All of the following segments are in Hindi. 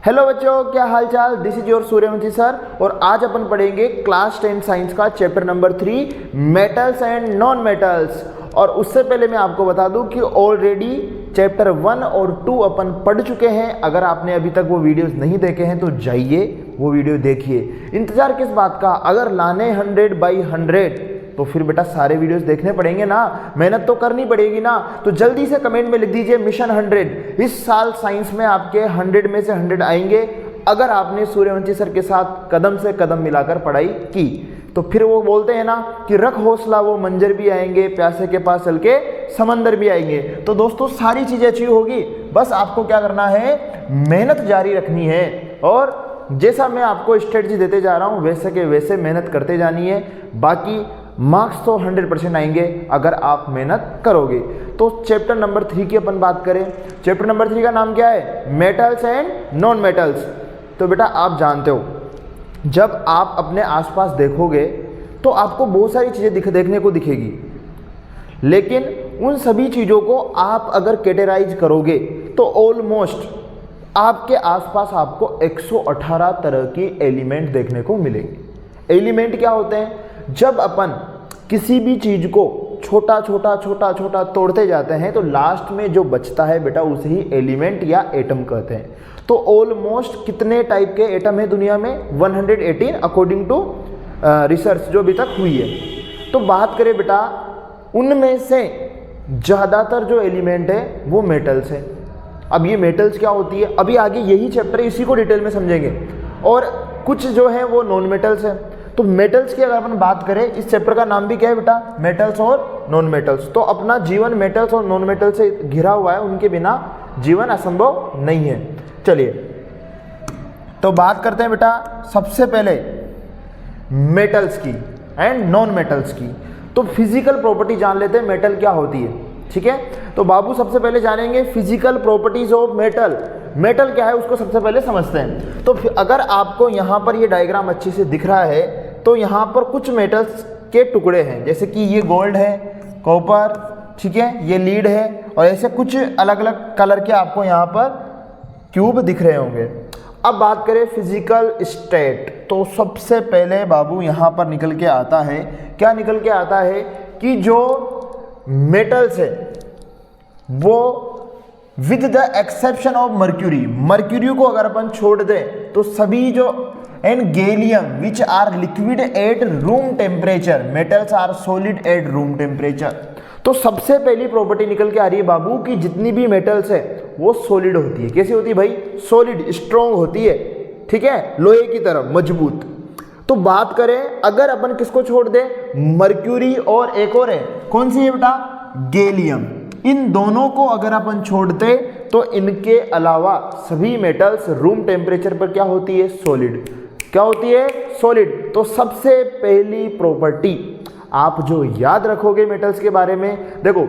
हेलो बच्चों, क्या हाल चाल। This is your Suryavanshi sir और आज अपन पढ़ेंगे क्लास 10 साइंस का chapter number 3 metals and non metals. और उससे पहले मैं आपको बता दूं कि ऑलरेडी चैप्टर 1 और 2 अपन पढ़ चुके हैं। अगर आपने अभी तक वो वीडियोस नहीं देखे हैं तो जाइए वो वीडियो देखिए। इंतजार किस बात का, अगर लाने 100 बाई 100 तो फिर बेटा सारे वीडियोस देखने पड़ेंगे ना, मेहनत तो करनी पड़ेगी ना। तो जल्दी से कमेंट में लिख दीजिए मिशन 100। इस साल साइंस में आपके 100 में से 100 आएंगे अगर आपने सूर्यवंशी सर के साथ कदम से कदम मिलाकर पढ़ाई की। तो फिर वो बोलते हैं ना कि रख हौसला वो मंजर भी आएंगे, प्यासे के पास चल के समंदर भी आएंगे। तो दोस्तों सारी चीजें अच्छी होगी, बस आपको क्या करना है, मेहनत जारी रखनी है। और जैसा मैं आपको स्ट्रेटजी देते जा रहा हूं वैसे के वैसे मेहनत करते जानी है। बाकी मार्क्स तो 100% आएंगे अगर आप मेहनत करोगे। तो चैप्टर नंबर 3 की अपन बात करें, चैप्टर नंबर 3 का नाम क्या है, मेटल्स एंड नॉन मेटल्स। तो बेटा आप जानते हो जब आप अपने आसपास देखोगे तो आपको बहुत सारी चीज़ें देखने को दिखेगी, लेकिन उन सभी चीज़ों को आप अगर कैटेगराइज करोगे तो ऑलमोस्ट आपके आसपास आपको 118 तरह की एलिमेंट देखने को मिलेंगे। एलिमेंट क्या होते हैं, जब अपन किसी भी चीज को छोटा छोटा तोड़ते जाते हैं तो लास्ट में जो बचता है बेटा उसे ही एलिमेंट या एटम कहते हैं। तो ऑलमोस्ट कितने टाइप के एटम है दुनिया में, 118 अकॉर्डिंग टू रिसर्च जो अभी तक हुई है। तो बात करें बेटा उनमें से ज़्यादातर जो एलिमेंट है वो मेटल्स है। अब ये मेटल्स क्या होती है, अभी आगे यही चैप्टर है, इसी को डिटेल में समझेंगे। और कुछ जो है वो नॉन मेटल्स है। तो मेटल्स की अगर अपन बात करें, इस चैप्टर का नाम भी क्या है बेटा, मेटल्स और नॉन मेटल्स। तो अपना जीवन मेटल्स और नॉन मेटल्स से घिरा हुआ है, उनके बिना जीवन असंभव नहीं है। चलिए तो बात करते हैं बेटा सबसे पहले मेटल्स की एंड नॉन मेटल्स की। तो फिजिकल प्रॉपर्टी जान लेते हैं मेटल क्या होती है, ठीक है। तो बाबू सबसे पहले जानेंगे physical properties of metal. Metal क्या है उसको सबसे पहले समझते हैं। तो अगर आपको यहाँ पर ये डायग्राम अच्छे से दिख रहा है तो यहाँ पर कुछ मेटल्स के टुकड़े हैं, जैसे कि ये गोल्ड है, कॉपर, ठीक है, ये लीड है, और ऐसे कुछ अलग अलग कलर के आपको यहाँ पर क्यूब दिख रहे होंगे। अब बात करें फिजिकल स्टेट, तो सबसे पहले बाबू यहाँ पर निकल के आता है, क्या निकल के आता है कि जो मेटल्स है वो with the exception of mercury, mercury को अगर अपन छोड़ दें तो सभी जो and gallium which are liquid at room temperature, metals are solid at room temperature. तो सबसे पहली प्रॉपर्टी निकल के आ रही है बाबू कि जितनी भी मेटल्स है वो सॉलिड होती है। कैसी होती है भाई, सॉलिड, स्ट्रॉन्ग होती है, ठीक है, लोहे की तरह मजबूत। तो बात करें अगर अपन किसको छोड़ दें, मर्क्यूरी और एक और है, कौन सी है बेटा, गैलियम। इन दोनों को अगर अपन छोड़ते तो इनके अलावा सभी मेटल्स रूम टेम्परेचर पर क्या होती है, सॉलिड। क्या होती है, सॉलिड। तो सबसे पहली प्रॉपर्टी आप जो याद रखोगे मेटल्स के बारे में, देखो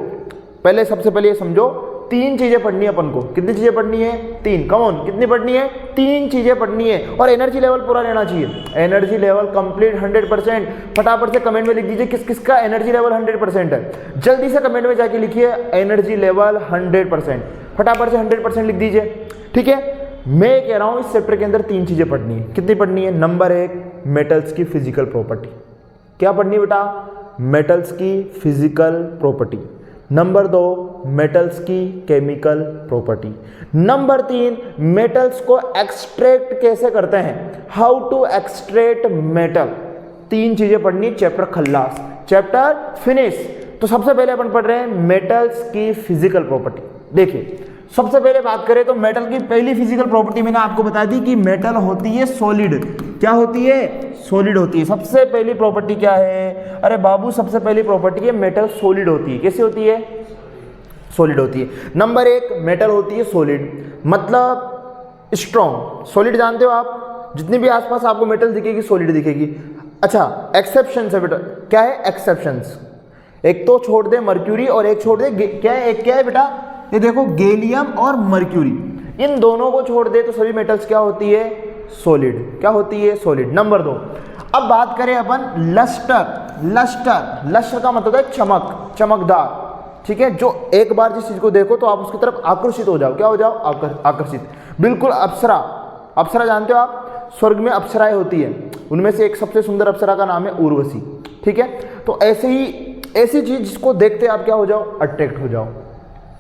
पहले सबसे पहले ये समझो 3 चीजें पढ़नी है अपन को। कितनी चीजें पढ़नी है, 3। कम ऑन, कितनी पढ़नी है, 3 चीजें पढ़नी है। और एनर्जी लेवल पूरा रहना चाहिए, एनर्जी लेवल कंप्लीट 100%। फटाफट से कमेंट में लिख दीजिए किस किस का एनर्जी लेवल 100% है। जल्दी से कमेंट में जाके लिखिए एनर्जी लेवल 100%, फटाफट से 100% लिख दीजिए, ठीक है। मैं कह रहा हूं इस चैप्टर के अंदर 3 चीजें पढ़नी है। कितनी पढ़नी है, नंबर 1 मेटल्स की फिजिकल प्रॉपर्टी। क्या पढ़नी बेटा, मेटल्स की फिजिकल प्रॉपर्टी। नंबर 2 मेटल्स की केमिकल प्रॉपर्टी। नंबर 3 मेटल्स को एक्सट्रैक्ट कैसे करते हैं, हाउ टू एक्सट्रैक्ट मेटल। 3 चीजें पढ़नी, चैप्टर खल्लास, चैप्टर फिनिश। तो सबसे पहले अपन पढ़ रहे हैं मेटल्स की फिजिकल प्रॉपर्टी। देखिए सबसे पहले बात करें तो मेटल की पहली फिजिकल प्रॉपर्टी मैंने आपको बता दी कि मेटल होती है सॉलिड। क्या होती है, सॉलिड होती है। सबसे पहली प्रॉपर्टी क्या है, अरे बाबू सबसे पहली प्रॉपर्टी है मेटल सॉलिड होती है। कैसी होती है, सॉलिड होती है। नंबर 1 मेटल होती है सॉलिड, मतलब स्ट्रॉन्ग। सॉलिड जानते हो आप, जितनी भी आसपास आपको मेटल दिखेगी सॉलिड दिखेगी। अच्छा एक्सेप्शन है बेटा, क्या है एक्सेप्शंस, एक तो छोड़ दे मर्क्यूरी और एक छोड़ दे क्या है, एक क्या है बेटा, ये देखो गैलियम और मर्क्यूरी, इन दोनों को छोड़ दे तो सभी मेटल्स क्या होती है, सॉलिड। क्या होती है, सॉलिड। नंबर 2 अब बात करें अपन लस्टर। लस्टर, लस्टर का मतलब है चमक, चमकदार, ठीक है। जो एक बार जिस चीज को देखो तो आप उसकी तरफ आकर्षित हो जाओ, क्या हो जाओ, आकर्षित। बिल्कुल अप्सरा, अप्सरा जानते हो आप, स्वर्ग में अप्सराएं होती है, उनमें से एक सबसे सुंदर अप्सरा का नाम है उर्वशी। ठीक है, तो ऐसे ही ऐसी चीज जिसको देखते आप क्या हो जाओ, अट्रैक्ट हो जाओ।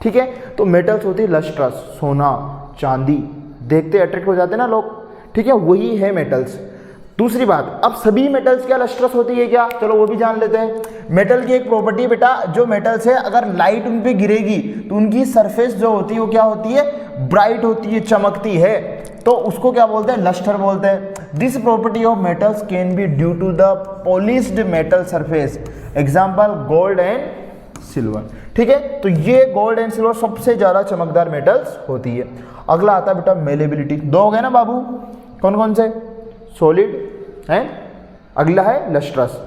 ठीक है, तो मेटल्स होती है लस्ट्रस, सोना चांदी, देखते अट्रैक्ट हो जाते हैं ना लोग। ठीक है, वही है मेटल्स। दूसरी बात, अब सभी मेटल्स क्या लस्ट्रस होती है क्या, चलो वो भी जान लेते हैं। मेटल की एक प्रॉपर्टी बेटा, जो मेटल्स है अगर लाइट उन पे गिरेगी तो उनकी सरफेस जो होती है वो क्या होती है, ब्राइट होती है, चमकती है, तो उसको क्या बोलते हैं, लस्टर बोलते हैं। This property of metals can be due to the polished metal surface, example gold and silver. ठीक है, तो ये गोल्ड एंड सिल्वर सबसे ज्यादा चमकदार मेटल्स होती है। अगला आता है बेटा मेलेबिलिटी। दो हो गए ना बाबू, कौन कौन से, सॉलिड है, अगला है लस्ट्रस।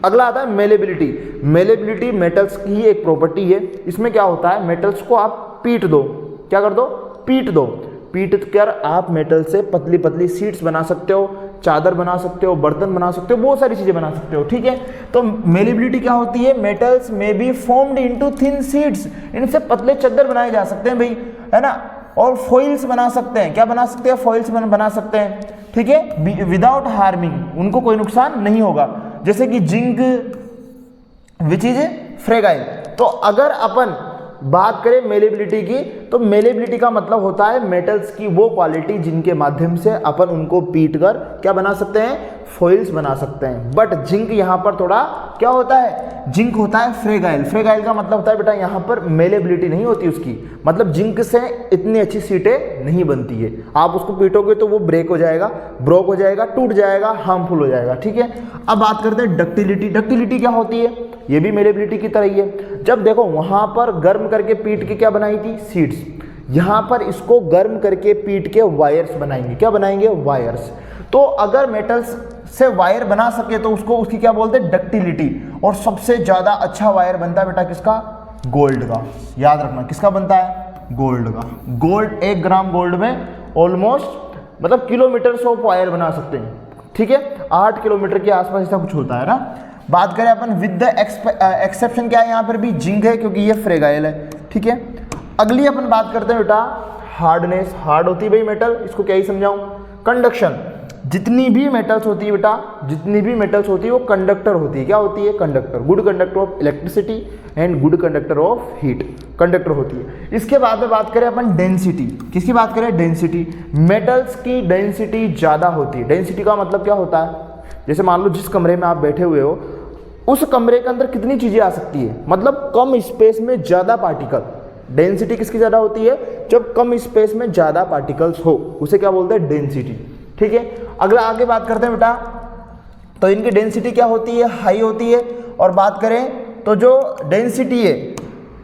अगला आता है मेलेबिलिटी। मेलेबिलिटी मेटल्स की एक प्रॉपर्टी है। इसमें क्या होता है, मेटल्स को आप पीट दो, क्या कर दो, पीट दो, पीट कर आप मेटल से पतली पतली शीट्स बना सकते हो, चादर बना सकते हो, बर्तन बना सकते हो, बहुत सारी चीजें बना सकते हो। ठीक है, तो मेलेबिलिटी क्या होती है, मेटल्स में be formed into thin sheets, इनसे पतले चादर बनाए जा सकते हैं भाई, है ना, और फॉइल्स बना सकते हैं, क्या बना सकते हैं, फॉइल्स बना सकते हैं। ठीक है, विदाउट हार्मिंग, उनको कोई नुकसान नहीं होगा, जैसे कि जिंक विच इज फ्रेगाइल। तो अगर अपन बात करें मेलेबिलिटी की, तो मेलेबिलिटी का मतलब होता है मेटल्स की वो क्वालिटी जिनके माध्यम से अपन उनको पीट कर क्या बना सकते हैं, फॉइल्स बना सकते हैं। बट जिंक यहाँ पर थोड़ा क्या होता है, जिंक होता है फ्रेगाइल। फ्रेगाइल का मतलब होता है बेटा यहाँ पर मेलेबिलिटी नहीं होती उसकी, मतलब जिंक से इतनी अच्छी सीटें नहीं बनती है, आप उसको पीटोगे तो वो ब्रेक हो जाएगा, ब्रोक हो जाएगा, टूट जाएगा, हार्मफुल हो जाएगा। ठीक है, अब बात करते हैं डक्टिलिटी। डक्टिलिटी क्या होती है, ये भी मेलेबिलिटी की तरह ही है। जब देखो वहां पर गर्म करके पीट के क्या बनाई थी, सीड्स, यहां पर इसको गर्म करके पीट के वायर्स बनाएंगे, क्या बनाएंगे, वायर्स। तो अगर मेटल्स से वायर बना सके तो उसको, उसकी क्या बोलते हैं, डक्टिलिटी। और सबसे ज्यादा अच्छा वायर बनता है बेटा किसका, गोल्ड का, याद रखना किसका बनता है, गोल्ड का। गोल्ड, 1 ग्राम गोल्ड में ऑलमोस्ट मतलब किलोमीटर ऑफ वायर बना सकते हैं। ठीक है, 8 किलोमीटर के आसपास ऐसा कुछ होता है ना। बात करें अपन विद द एक्सेप्शन, क्या है यहाँ पर भी जिंक है क्योंकि ये फ्रेगाइल है। ठीक है, अगली अपन बात करते हैं बेटा हार्डनेस। हार्ड होती है भाई मेटल, इसको क्या ही समझाऊं, कंडक्शन। जितनी भी मेटल्स होती है बेटा, जितनी भी मेटल्स होती है वो कंडक्टर होती है, क्या होती है, conductor, good conductor of electricity and good conductor of heat, conductor होती है। इसके बाद में बात करें अपन डेंसिटी, किसकी बात करें, डेंसिटी। मेटल्स की डेंसिटी ज्यादा होती है। डेंसिटी का मतलब क्या होता है, जैसे मान लो जिस कमरे में आप बैठे हुए हो उस कमरे के अंदर कितनी चीजें आ सकती है, मतलब कम स्पेस में ज्यादा पार्टिकल। डेंसिटी किसकी ज्यादा होती है, जब कम स्पेस में ज्यादा पार्टिकल्स हो, उसे क्या बोलते हैं, डेंसिटी। ठीक है, अगला आगे बात करते हैं बेटा, तो इनकी डेंसिटी क्या होती है, हाई होती है। और बात करें तो जो डेंसिटी है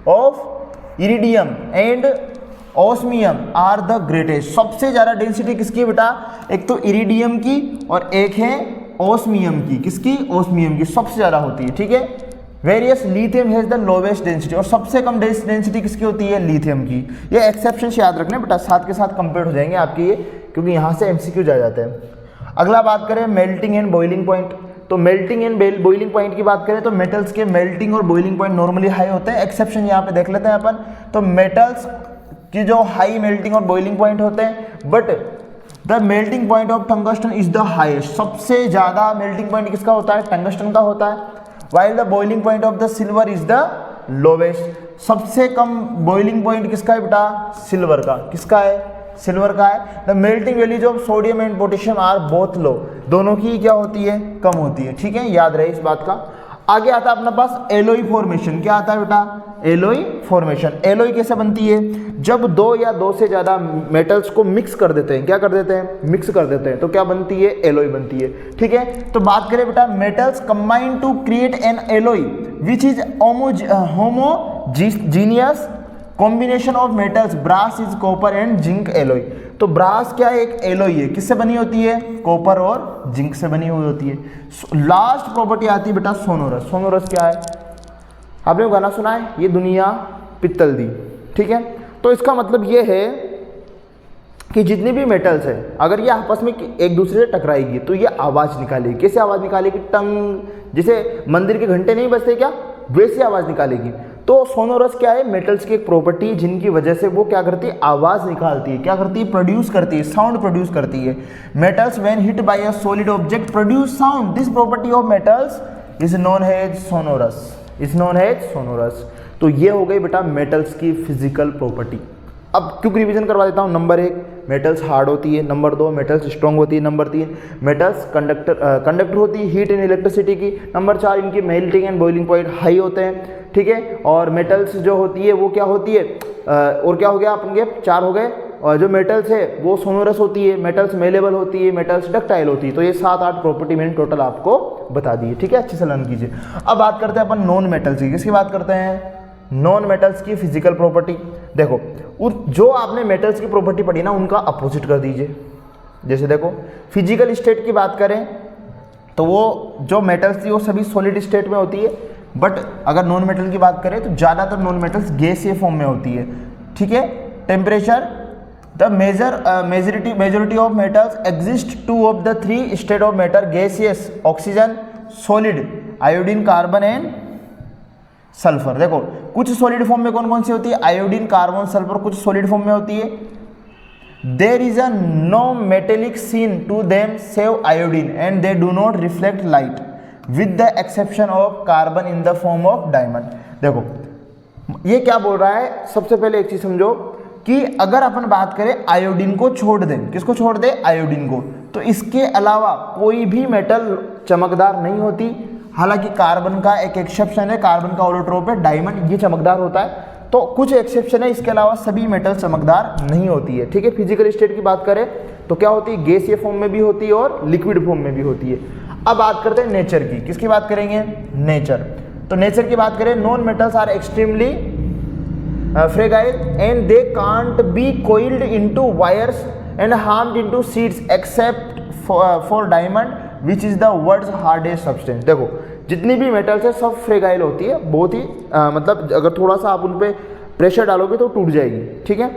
of iridium and osmium are the greatest. सबसे ज्यादा डेंसिटी किसकी है बेटा, एक तो इरिडियम की और एक है ऑस्मियम की, किसकी, ऑस्मियम की सबसे ज्यादा होती है। ठीक है, various lithium has the lowest density, और सबसे कम डेंसिटी किसकी होती है, लिथियम की। ये एक्सेप्शन याद रखना बेटा, साथ के साथ कंपेयर हो जाएंगे आपके ये, क्योंकि यहाँ से एमसीक्यू जा जाते हैं। अगला बात करें मेल्टिंग एंड बॉइलिंग पॉइंट। तो मेल्टिंग एंड बॉइलिंग पॉइंट की बात करें तो मेटल्स के मेल्टिंग और बॉइलिंग पॉइंट नॉर्मली हाई होते हैं। एक्सेप्शन यहाँ पे देख लेते हैं अपन, तो मेटल्स की जो हाई मेल्टिंग और बॉइलिंग पॉइंट होते हैं, but the melting point of tungsten is the highest. सबसे ज्यादा मेल्टिंग पॉइंट किसका होता है, टंगस्टन का होता है। While the boiling point of the silver is the lowest. सबसे कम बॉइलिंग पॉइंट किसका है बेटा, सिल्वर का। किसका है, सिल्वर का है। The melting values of sodium and potassium are both low, दोनों की क्या होती है, कम होती है। ठीक है, याद रहे इस बात का। आगे आता है अपने पास एलोई फॉर्मेशन। क्या आता है बेटा, एलोई फॉर्मेशन। एलोई कैसे बनती है, जब 2 या 2 से ज्यादा मेटल्स को मिक्स कर देते हैं, क्या कर देते हैं, मिक्स कर देते हैं, तो क्या बनती है, एलोई बनती है। ठीक है, तो बात करें बेटा metals combine to create an alloy which is homogeneous combination of metals, brass is copper and zinc alloy. तो ब्रास क्या है, एक एलोई है, किससे बनी होती है, कॉपर और जिंक से बनी हुई होती है। लास्ट प्रॉपर्टी आती है बेटा सोनोरस। सोनोरस क्या है, आपने गाना सुना है, ये दुनिया पित्तल दी। ठीक है, तो इसका मतलब ये है कि जितनी भी मेटल्स है अगर ये आपस में एक दूसरे से टकराएगी तो ये आवाज निकालेगी। कैसे आवाज निकालेगी, टंग, जैसे मंदिर के घंटे नहीं बजते क्या, वैसी आवाज निकालेगी। तो सोनोरस क्या है, मेटल्स की एक प्रॉपर्टी जिनकी वजह से वो क्या करती है, आवाज निकालती है, क्या करती है, प्रोड्यूस करती है, साउंड प्रोड्यूस करती है। Metals when hit by a solid object produce sound, this property of metals is known as sonorous, is known as sonorous. तो ये हो गई बेटा मेटल्स की फिजिकल प्रॉपर्टी। अब क्योंकि रिवीजन करवा देता हूँ, नंबर 1 मेटल्स हार्ड होती है, नंबर 2 मेटल्स स्ट्रॉन्ग होती है, नंबर 3 मेटल्स कंडक्टर होती है हीट एंड इलेक्ट्रिसिटी की, नंबर 4 इनकी melting and boiling point high होते हैं, ठीक है। और मेटल्स जो होती है वो क्या होती है, और क्या हो गया अपन के 4 हो गए, और जो मेटल्स है वो सोनोरस होती है, मेटल्स मेलेबल होती है, मेटल्स डक्टाइल होती है। तो ये 7-8 प्रॉपर्टी मैंने टोटल आपको बता दी है, ठीक है, अच्छे से लर्न कीजिए। अब बात करते हैं अपन नॉन मेटल्स की, किसकी बात करते हैं, नॉन मेटल्स की फिजिकल प्रॉपर्टी। देखो जो आपने मेटल्स की प्रॉपर्टी पढ़ी ना उनका अपोजिट कर दीजिए। जैसे देखो फिजिकल स्टेट की बात करें तो वो जो मेटल्स थी वो सभी सॉलिड स्टेट में होती है, बट अगर नॉन मेटल की बात करें तो ज़्यादातर नॉन मेटल्स गैसीय फॉर्म में होती है, ठीक है। Temperature the majority of metals exist 2 of the 3 state of matter gaseous, oxygen, solid, iodine, carbon and sulphur. देखो कुछ सॉलिड फॉर्म में कौन कौन सी होती है, आयोडीन, कार्बन, सल्फर कुछ सॉलिड फॉर्म में होती है। There is a no metallic sheen to them save iodine and they do not reflect light with the exception of carbon in the form of diamond. देखो ये क्या बोल रहा है, सबसे पहले एक चीज समझो कि अगर अपन बात करें आयोडीन को छोड़ दें, किसको छोड़ दें, आयोडीन को, तो इसके अलावा कोई भी मेटल चमकदार नहीं होती। हालांकि कार्बन का एक एक्सेप्शन है, कार्बन का ऑलोट्रोप है डायमंड, ये चमकदार होता है, तो कुछ एक्सेप्शन है, इसके अलावा सभी मेटल चमकदार नहीं होती है, ठीक है। फिजिकल स्टेट की बात करें तो क्या होती है, गैसीय फॉर्म में भी होती है और लिक्विड फॉर्म में भी होती है। अब बात करते हैं नेचर की, किसकी बात करेंगे, नेचर। तो नेचर की बात करें, non metals are extremely fragile and they can't be coiled into wires and harmed into sheets except for diamond which is the world's hardest substance. देखो जितनी भी मेटल्स है सब फ्रेगाइल होती है, बहुत ही मतलब अगर थोड़ा सा आप उन पे प्रेशर डालोगे तो टूट जाएगी, ठीक है।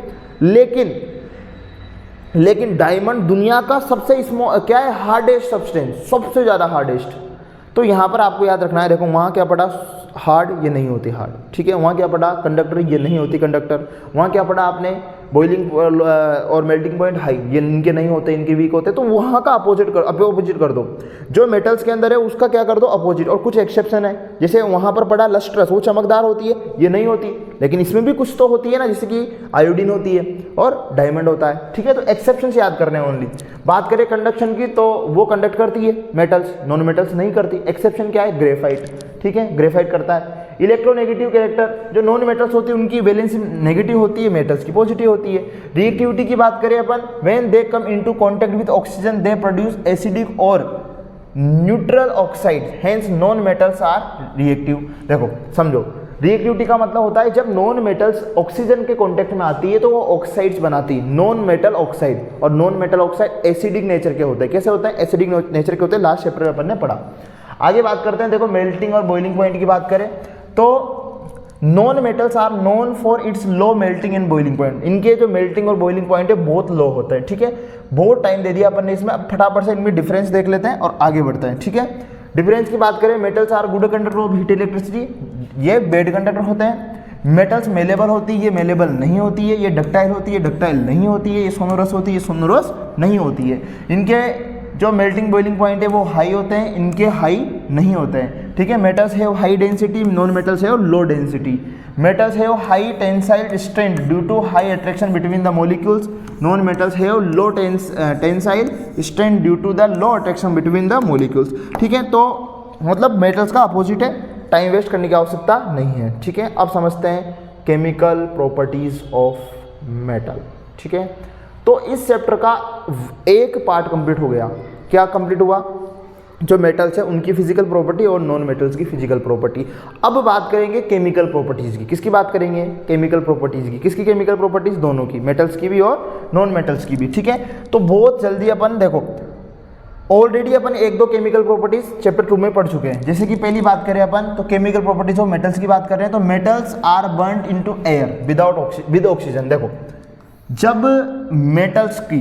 लेकिन डायमंड दुनिया का सबसे क्या है, हार्डेस्ट सब्सटेंस, सबसे ज़्यादा हार्डेस्ट। तो यहाँ पर आपको याद रखना है, देखो वहाँ क्या पढ़ा, हार्ड, ये नहीं होती हार्ड, ठीक है। वहाँ क्या पढ़ा, कंडक्टर, ये नहीं होती कंडक्टर। वहाँ क्या पढ़ा आपने, बॉइलिंग और मेल्टिंग पॉइंट हाई, ये इनके नहीं होते, इनके वीक होते। तो वहाँ का अपोजिट कर दो, जो मेटल्स के अंदर है उसका क्या कर दो, अपोजिट। और कुछ एक्सेप्शन है, जैसे वहाँ पर पढ़ा लस्ट्रस, वो चमकदार होती है, ये नहीं होती, लेकिन इसमें भी कुछ तो होती है ना, जैसे कि आयोडीन होती है और डायमंड होता है, ठीक है। तो एक्सेप्शन याद करने हैं ओनली। बात करें कंडक्शन की तो वो कंडक्ट करती है मेटल्स, नॉन मेटल्स नहीं करती। एक्सेप्शन क्या है, ग्रेफाइट, ठीक है, ग्रेफाइट करता है। इलेक्ट्रोनेगेटिव कैरेक्टर, जो नॉन मेटल्स होती है उनकी वैलेंसी नेगेटिव होती है, मेटल्स की पॉजिटिव होती है। रिएक्टिविटी की बात करें अपन, when they come into contact with oxygen they produce acidic और neutral oxide, hence non metals are reactive. देखो समझो, रिएक्टिविटी का मतलब होता है जब नॉन मेटल्स ऑक्सीजन के कांटेक्ट में आती है तो वो ऑक्साइड्स बनाती है, नॉन मेटल ऑक्साइड। और non metal oxide acidic nature के होते हैं। कैसे होते हैं, एसिडिक नेचर के होते हैं, लास्ट चैप्टर में अपन ने पढ़ा। आगे बात करते हैं, देखो मेल्टिंग और बॉइलिंग पॉइंट की बात करें तो non metals are known for its low melting and boiling point. इनके जो मेल्टिंग और बॉइलिंग पॉइंट है बहुत लो होता है, ठीक है। बहुत टाइम दे दिया अपन ने इसमें, अब फटाफट से इनमें डिफरेंस देख लेते हैं और आगे बढ़ते हैं, ठीक है। डिफरेंस की बात करें, metals are good conductor of heat electricity, ये बेड कंडक्टर होते हैं। मेटल्स मेलेबल होती है, ये मेलेबल नहीं होती है। ये डक्टाइल होती है, डक्टाइल नहीं होती है। ये सोनोरस होती है, ये सोनोरस नहीं होती है। इनके जो मेल्टिंग बॉइलिंग पॉइंट है वो हाई होते हैं, इनके हाई नहीं होते हैं, ठीक है। Metals have high density, non metals have low density. Metals have high tensile strength due to high attraction between the molecules, non metals have low tensile strength due to the low attraction between the molecules, ठीक है। तो मतलब मेटल्स का अपोजिट है, टाइम वेस्ट करने की आवश्यकता नहीं है, ठीक है। अब समझते हैं केमिकल प्रॉपर्टीज ऑफ मेटल, ठीक है। तो इस चैप्टर का एक पार्ट कंप्लीट हो गया। क्या कंप्लीट हुआ, जो मेटल्स है उनकी फिजिकल प्रॉपर्टी और नॉन मेटल्स की फिजिकल प्रॉपर्टी। अब बात करेंगे केमिकल प्रॉपर्टीज की। किसकी बात करेंगे, केमिकल प्रॉपर्टीज की। किसकी केमिकल प्रॉपर्टीज, दोनों की, मेटल्स की भी और नॉन मेटल्स की भी, ठीक है। तो बहुत जल्दी अपन देखो, ऑलरेडी अपन 1-2 केमिकल प्रॉपर्टीज चैप्टर 2 में पढ़ चुके हैं। जैसे कि पहली बात करें अपन तो केमिकल प्रॉपर्टीज ऑफ मेटल्स की बात कर रहे हैं, तो metals are burned into air with oxygen. देखो जब मेटल्स की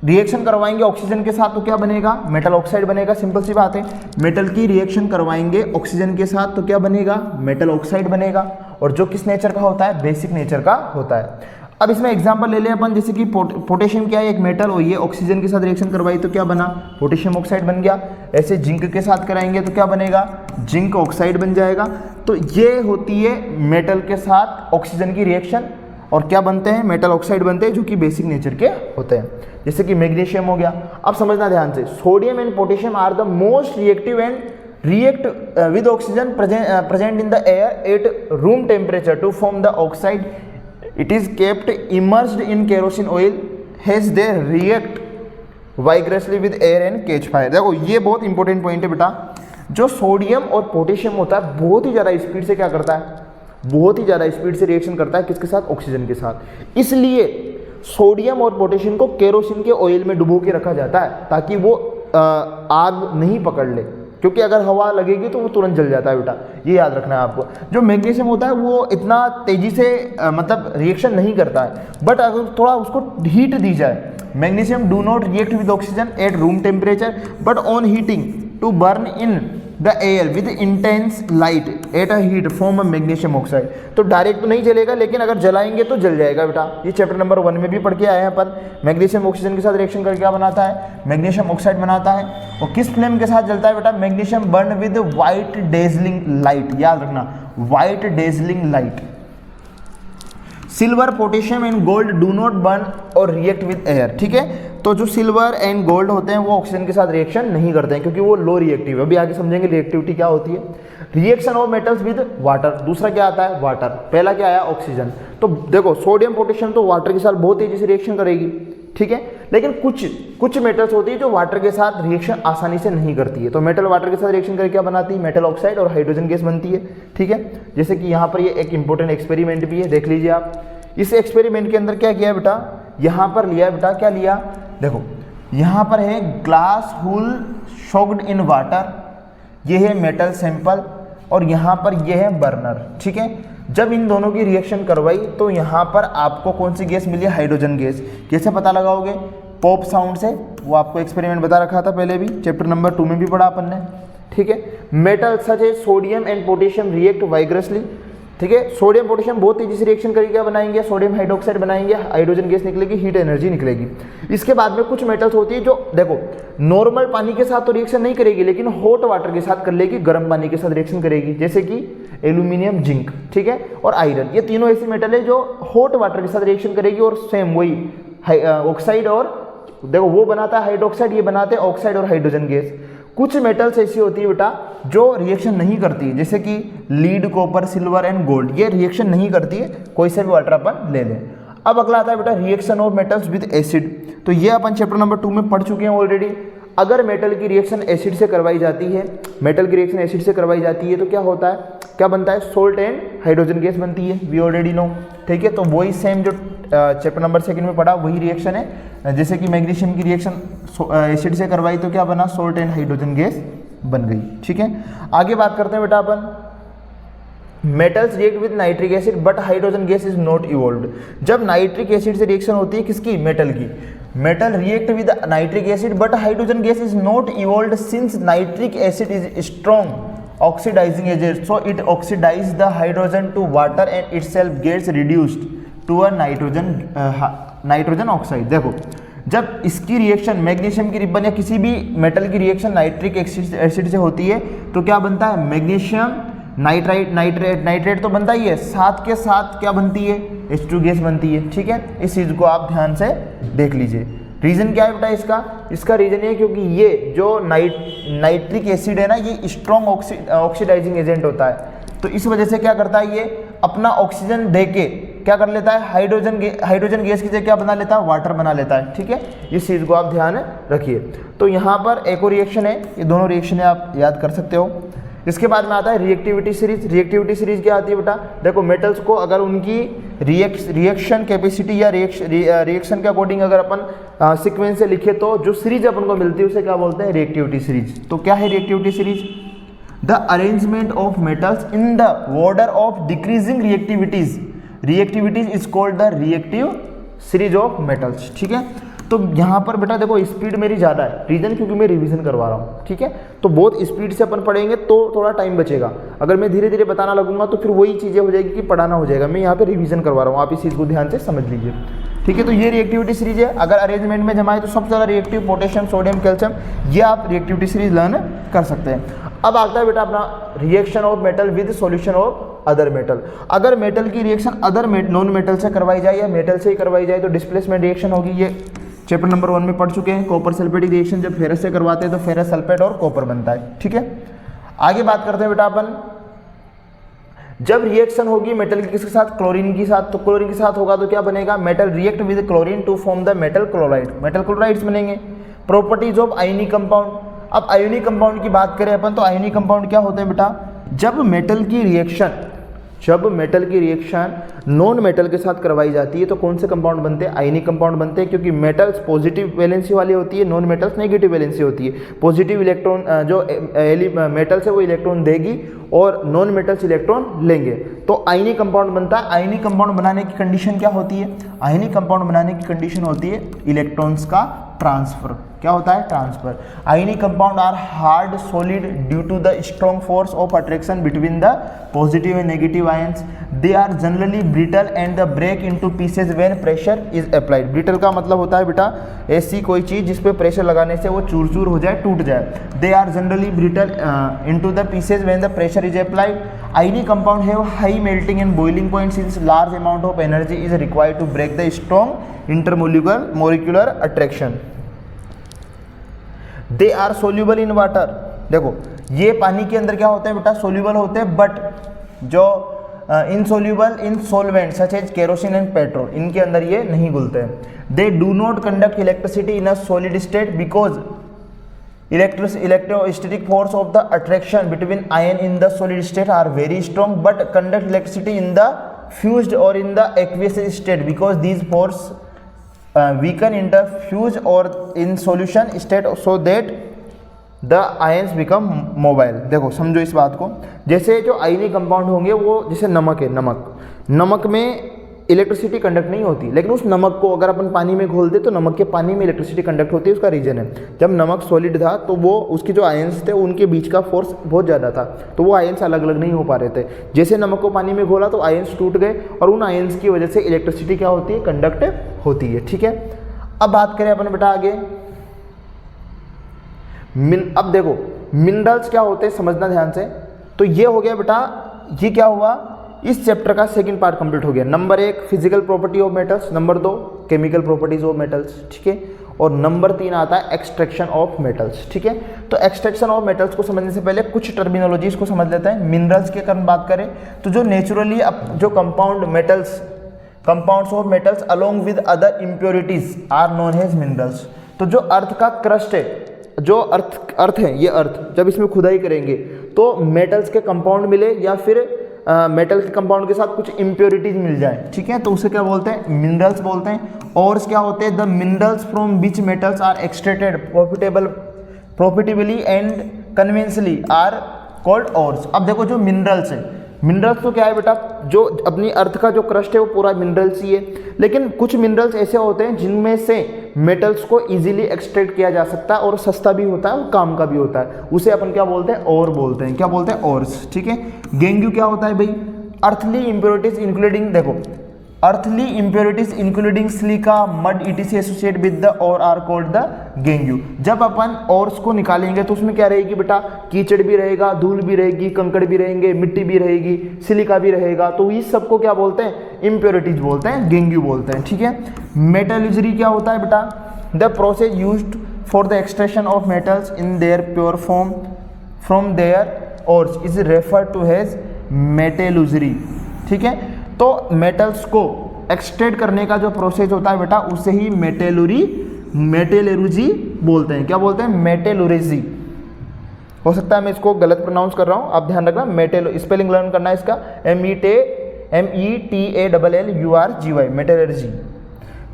रिएक्शन करवाएंगे ऑक्सीजन के साथ तो क्या बनेगा, मेटल ऑक्साइड बनेगा। सिंपल सी बात है, मेटल की रिएक्शन करवाएंगे ऑक्सीजन के साथ तो क्या बनेगा, मेटल ऑक्साइड बनेगा। और जो किस नेचर का होता है, बेसिक नेचर का होता है। अब इसमें एग्जांपल ले लें अपन, जैसे कि पोटेशियम क्या है, एक मेटल हो, ये ऑक्सीजन के साथ रिएक्शन करवाई तो क्या बना, पोटेशियम ऑक्साइड बन गया। ऐसे जिंक के साथ कराएंगे तो क्या बनेगा, जिंक ऑक्साइड बन जाएगा। तो ये होती है मेटल के साथ ऑक्सीजन की रिएक्शन, और क्या बनते हैं, मेटल ऑक्साइड बनते हैं, जो कि बेसिक नेचर के होते हैं। जैसे कि मैग्नीशियम हो गया। अब समझना ध्यान से, sodium and potassium are the most reactive and react with oxygen present in the air at room temperature to form the oxide. It is kept immersed in kerosene oil as they react vigorously with air and catch fire. देखो ये बहुत इंपॉर्टेंट पॉइंट है बेटा, जो सोडियम और पोटेशियम होता है बहुत ही ज़्यादा स्पीड से क्या करता है, बहुत ही ज़्यादा स्पीड से रिएक्शन करता है किसके साथ, ऑक्सीजन के साथ। इसलिए सोडियम और पोटेशियम को केरोसिन के ऑयल में डुबो के रखा जाता है ताकि वो आग नहीं पकड़ ले, क्योंकि अगर हवा लगेगी तो वो तुरंत जल जाता है बेटा, ये याद रखना है आपको। जो मैग्नीशियम होता है वो इतना तेजी से मतलब रिएक्शन नहीं करता है, बट अगर थोड़ा उसको हीट दी जाए, magnesium do not react with oxygen at room temperature but on heating to burn in the air with intense light at a heat form magnesium oxide. तो डायरेक्ट तो नहीं जलेगा, लेकिन अगर जलाएंगे तो जल जाएगा बेटा। ये चैप्टर नंबर 1 में भी पढ़ के आए हैं अपन। मैग्नीशियम ऑक्सीजन के साथ रिएक्शन करके क्या बनाता है, मैग्नीशियम ऑक्साइड बनाता है। और किस फ्लेम के साथ जलता है बेटा, magnesium burn with white dazzling light, याद रखना, white dazzling light. Silver, potassium and gold do not burn और रिएक्ट विद एयर, ठीक है। तो जो सिल्वर एंड गोल्ड होते हैं वो ऑक्सीजन के साथ रिएक्शन नहीं करते हैं क्योंकि वो लो रिएक्टिव है। अभी आगे समझेंगे रिएक्टिविटी क्या होती है। Reaction of metals with water, दूसरा क्या आता है, वाटर। पहला क्या आया, ऑक्सीजन। तो देखो सोडियम पोटेशियम तो वाटर के साथ बहुत तेजी से रिएक्शन करेगी, ठीक है। लेकिन कुछ मेटल्स होती है जो वाटर के साथ रिएक्शन आसानी से नहीं करती है। तो मेटल वाटर के साथ रिएक्शन करके क्या बनाती है, मेटल ऑक्साइड और हाइड्रोजन गैस बनती है, ठीक है। जैसे कि यहाँ पर ये एक इंपॉर्टेंट एक्सपेरिमेंट भी है, देख लीजिए आप। इस एक्सपेरिमेंट के अंदर क्या किया बेटा, यहाँ पर लिया बेटा, क्या लिया, देखो यहाँ पर है glass wool soaked in water, ये है मेटल सैंपल, और यहाँ पर ये है बर्नर, ठीक है। जब इन दोनों की रिएक्शन करवाई तो यहाँ पर आपको कौन सी गैस मिली, हाइड्रोजन गैस। कैसे पता लगाओगे, पॉप साउंड से, वो आपको एक्सपेरिमेंट बता रखा था पहले भी, चैप्टर नंबर 2 में भी पढ़ा अपन ने, ठीक है। Metal such as sodium and potassium react vigorously, ठीक है। सोडियम पोटेशियम बहुत तेजी से रिएक्शन करके क्या बनाएंगे, सोडियम हाइड्रोक्साइड बनाएंगे, हाइड्रोजन गैस निकलेगी, हीट एनर्जी निकलेगी। इसके बाद में कुछ मेटल्स होती है जो देखो नॉर्मल पानी के साथ तो रिएक्शन नहीं करेगी, लेकिन हॉट वाटर के साथ कर लेगी, गर्म पानी के साथ रिएक्शन करेगी, जैसे कि एल्यूमिनियम, जिंक, ठीक है, और आयरन। ये तीनों ऐसी मेटल है जो हॉट वाटर के साथ रिएक्शन करेगी और सेम वही ऑक्साइड, और देखो वो बनाता है हाइड्रोक्साइड, ये बनाते हैं ऑक्साइड और हाइड्रोजन गैस। कुछ मेटल्स ऐसी होती है बेटा जो रिएक्शन नहीं करती, जैसे कि lead, copper, silver and gold, ये रिएक्शन नहीं करती है, कोई से भी वाटर अपन ले लें। अब अगला आता है बेटा reaction of metals with acid. तो ये अपन चैप्टर नंबर 2 में पढ़ चुके हैं ऑलरेडी। अगर मेटल की रिएक्शन एसिड से करवाई जाती है, मेटल की रिएक्शन एसिड से करवाई जाती है तो क्या होता है, क्या बनता है, सोल्ट एंड हाइड्रोजन गैस बनती है, वी ऑलरेडी नो, ठीक है। तो वही सेम जो चैप्टर नंबर 2 में पढ़ा वही रिएक्शन है। जैसे कि मैग्नीशियम की रिएक्शन एसिड से करवाई तो क्या बना, सोल्ट एंड हाइड्रोजन गैस बन गई, ठीक है। आगे बात करते हैं बेटा अपन, metals react with nitric acid but hydrogen gas is not evolved. जब नाइट्रिक एसिड से रिएक्शन होती है किसकी, मेटल की, metal react with nitric acid but hydrogen gas is not evolved since nitric acid is strong oxidising agent, so it oxidise the hydrogen to water and itself gets reduced to a nitrogen oxide. देखो जब इसकी रिएक्शन मैग्नीशियम की रिबन या किसी भी मेटल की रिएक्शन नाइट्रिक एसिड से होती है तो क्या बनता है, मैग्नीशियम नाइट्रेट तो बनता ही है, साथ के साथ क्या बनती है, H2 गैस बनती है, ठीक है। इस चीज़ को आप ध्यान से देख लीजिए। रीज़न क्या है बेटा इसका रीज़न ये क्योंकि ये जो नाइट्रिक एसिड है ना, ये स्ट्रॉन्ग ऑक्सीडाइजिंग एजेंट होता है, तो इस वजह से क्या करता है, ये अपना ऑक्सीजन दे के क्या कर लेता है, हाइड्रोजन गैस की जगह क्या बना लेता है, वाटर बना लेता है, ठीक है। इस चीज़ को आप ध्यान रखिए। तो यहाँ पर एक और रिएक्शन है, ये दोनों रिएक्शन आप याद कर सकते हो। इसके बाद में आता है रिएक्टिविटी सीरीज। रिएक्टिविटी सीरीज क्या आती है बेटा, देखो मेटल्स को अगर उनकी रिएक्शन कैपेसिटी या रिएक्शन के अकॉर्डिंग अगर अपन सीक्वेंस से लिखे तो जो सीरीज अपन को मिलती है उसे क्या बोलते हैं, रिएक्टिविटी सीरीज। तो क्या है reactivity series, the arrangement of metals in the order of decreasing reactivities is called the reactive series of metals, ठीक है। तो यहाँ पर बेटा देखो स्पीड मेरी ज़्यादा है, रीज़न क्योंकि मैं रिवीजन करवा रहा हूँ, ठीक है। तो बहुत स्पीड से अपन पढ़ेंगे तो थोड़ा टाइम बचेगा, अगर मैं धीरे धीरे बताना लगूंगा तो फिर वही चीज़ें हो जाएगी कि पढ़ाना हो जाएगा। मैं यहाँ पे रिवीजन करवा रहा हूँ, आप इस चीज़ को ध्यान से समझ लीजिए, ठीक है। तो ये रिएक्टिविटी सीरीज है, अगर अरेंजमेंट में जमा है तो सबसे ज़्यादा रिएक्टिव पोटेशियम, सोडियम, कैल्शियम, ये आप रिएक्टिविटी सीरीज लर्न कर सकते हैं। अब आता है बेटा अपना reaction of metal with solution of other metal. अगर मेटल की रिएक्शन अदर नॉन मेटल से करवाई जाए या मेटल से ही करवाई जाए तो डिस्प्लेसमेंट रिएक्शन होगी। ये चैप्टर नंबर 1 में पढ़ चुके हैं। कॉपर सल्फेटिक रिएक्शन जब फेरस से करवाते हैं तो फेरस सल्फेट और कॉपर बनता है, ठीक है। आगे बात करते हैं बेटा अपन, जब रिएक्शन होगी मेटल की किसके साथ, क्लोरीन के साथ, तो क्लोरीन के साथ होगा तो क्या बनेगा, metal react with chlorine to form the metal chloride, metal chlorides बनेंगे। प्रॉपर्टीज ऑफ आयनिक कंपाउंड, अब आयनिक कंपाउंड की बात करें अपन तो आयनिक कंपाउंड क्या होते हैं बेटा, जब मेटल की रिएक्शन नॉन मेटल के साथ करवाई जाती है तो कौन से कंपाउंड बनते हैं, आयनिक कंपाउंड बनते हैं, क्योंकि मेटल्स पॉजिटिव वैलेंसी वाली होती है, नॉन मेटल्स नेगेटिव वैलेंसी होती है। पॉजिटिव इलेक्ट्रॉन जो मेटल्स है वो इलेक्ट्रॉन देगी और नॉन मेटल्स इलेक्ट्रॉन लेंगे, तो आयनिक कंपाउंड बनता है। आयनिक कंपाउंड बनाने की कंडीशन क्या होती है, आयनिक कंपाउंड बनाने की कंडीशन होती है इलेक्ट्रॉन्स का ट्रांसफर। क्या होता है, transfer. Ionic compound are hard solid due to the strong force of attraction between the positive and negative ions. They are generally brittle and the break into pieces when pressure is applied. Brittle का मतलब होता है बेटा ऐसी कोई चीज जिस पे प्रेशर लगाने से वो चूर चूर हो जाए, टूट जाए। They are generally brittle into the pieces when the pressure is applied. Ionic compound have high melting and boiling point since large amount of energy is required to break the strong intermolecular attraction. They are soluble in water. देखो ये पानी के अंदर क्या होते हैं बेटा, सोल्यूबल होते हैं, बट जो insoluble in solvent such as kerosene and petrol, इनके अंदर ये नहीं घुलते हैं। They do not conduct electricity in a solid state because electrostatic force of the attraction between ion in the solid state are very strong, but conduct electricity in the fused or in the aqueous state because these force weaken in the fused or in solution state so that the ions become mobile। देखो समझो इस बात को, जैसे जो आयनिक कंपाउंड होंगे वो जैसे नमक है, नमक में इलेक्ट्रिसिटी कंडक्ट नहीं होती, लेकिन उस नमक को अगर अपन पानी में घोल दे तो नमक के पानी में इलेक्ट्रिसिटी कंडक्ट होती है। उसका रीजन है जब नमक सॉलिड था तो वो उसके जो आयंस थे उनके बीच का फोर्स बहुत ज़्यादा था, तो वो आयंस अलग अलग नहीं हो पा रहे थे। जैसे नमक को पानी में घोला तो आयंस टूट गए और उन आयंस की वजह से इलेक्ट्रिसिटी क्या होती है, कंडक्ट होती है, ठीक है। अब बात करें अपन बेटा आगे, अब देखो मिनरल्स क्या होते हैं समझना ध्यान से। तो ये हो गया बेटा, ये क्या हुआ, इस चैप्टर का सेकंड पार्ट कंप्लीट हो गया। Number 1 physical property of metals, number 2 chemical properties of metals, ठीक है, और नंबर 3 आता है एक्सट्रैक्शन ऑफ मेटल्स, ठीक है। तो एक्सट्रैक्शन ऑफ मेटल्स को समझने से पहले कुछ टर्मिनोलॉजीज को समझ लेते हैं। मिनरल्स के कारण बात करें तो जो नेचुरली जो compounds of metals along with other impurities are known as minerals. तो जो अर्थ का क्रस्ट है, जो अर्थ है, ये अर्थ जब इसमें खुदाई करेंगे तो मेटल्स के कंपाउंड मिले या फिर मेटल के कंपाउंड के साथ कुछ इम्प्योरिटीज मिल जाए, ठीक है, तो उसे क्या बोलते हैं, मिनरल्स बोलते हैं। और क्या होते हैं, the minerals from which metals are extracted profitably and conventionally are called ores. अब देखो जो मिनरल्स है, मिनरल्स तो क्या है बेटा, जो अपनी अर्थ का जो क्रस्ट है वो पूरा मिनरल्स ही है, लेकिन कुछ मिनरल्स ऐसे होते हैं जिनमें से मेटल्स को इजीली एक्सट्रैक्ट किया जा सकता है और सस्ता भी होता है और काम का भी होता है, उसे अपन क्या बोलते हैं, ओर बोलते हैं। क्या बोलते हैं, ओर्स, ठीक है। गेंग्यू क्या होता है भाई, अर्थली इम्प्योरिटीज इंक्लूडिंग, देखो earthly impurities including silica mud etc. associate with the और आर कॉल्ड द गेंग्यू। जब अपन ओर्स को निकालेंगे तो उसमें क्या रहेगी बेटा, कीचड़ भी रहेगा, धूल भी रहेगी, कंकड़ भी रहेंगे, मिट्टी भी रहेगी, सिलिका भी रहेगा, तो इस सबको क्या बोलते हैं, इम्प्योरिटीज बोलते हैं, गेंग्यू बोलते हैं, ठीक है। मेटलर्जी क्या होता है बेटा, the process used for the extraction of metals in their pure form from their ores is referred to as metallurgy, ठीक है। तो मेटल्स को एक्सट्रैक्ट करने का जो प्रोसेस होता है बेटा उसे ही मेटलर्जी बोलते हैं। क्या बोलते हैं, मेटलर्जी। हो सकता है मैं इसको गलत प्रोनाउंस कर रहा हूँ, आप ध्यान रखना, स्पेलिंग लर्न करना है इसका, METALLURGY, मेटलर्जी,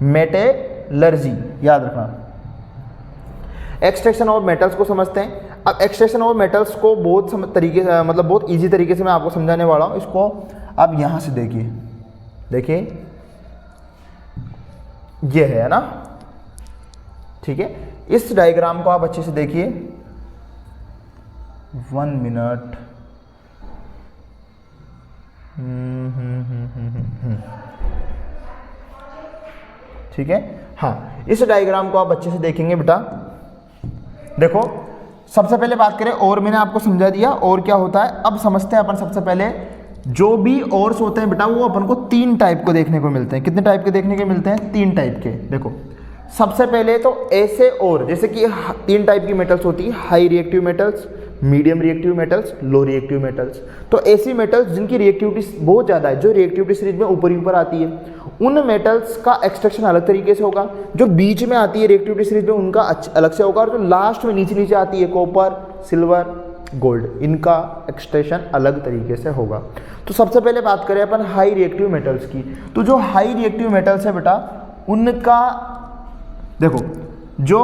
मेटलर्जी याद रखना। एक्सट्रैक्शन ऑफ मेटल्स को समझते हैं। अब एक्सट्रैक्शन ऑफ मेटल्स को बहुत तरीके से, मतलब बहुत ईजी तरीके से मैं आपको समझाने वाला हूँ। इसको अब यहाँ से देखिए ये है ना, ठीक है, इस डायग्राम को आप अच्छे से देखिए, 1 मिनट। ठीक है, हाँ, इस डायग्राम को आप अच्छे से देखेंगे बेटा। देखो सबसे पहले बात करें, और मैंने आपको समझा दिया और क्या होता है। अब समझते हैं अपन सबसे पहले, जो भी ओर्स होते हैं बेटा वो अपन को 3 टाइप को देखने को मिलते हैं। कितने टाइप के देखने के मिलते हैं? 3 टाइप के। देखो सबसे पहले तो ऐसे और, जैसे कि 3 टाइप की मेटल्स होती है, high reactive metals, medium reactive metals, low reactive metals. तो ऐसी मेटल्स जिनकी रिएक्टिविटी बहुत ज़्यादा है, जो रिएक्टिविटी सीरीज में ऊपर ही ऊपर आती है, उन मेटल्स का एक्सट्रैक्शन अलग तरीके से होगा। जो बीच में आती है रिएक्टिविटी सीरीज में उनका अलग से होगा, और जो लास्ट में नीचे नीचे आती है, कॉपर, सिल्वर, गोल्ड, इनका एक्सट्रैक्शन अलग तरीके से होगा। तो सबसे पहले बात करें अपन हाई रिएक्टिव मेटल्स की, तो जो हाई रिएक्टिव मेटल्स है बेटा, उनका देखो, जो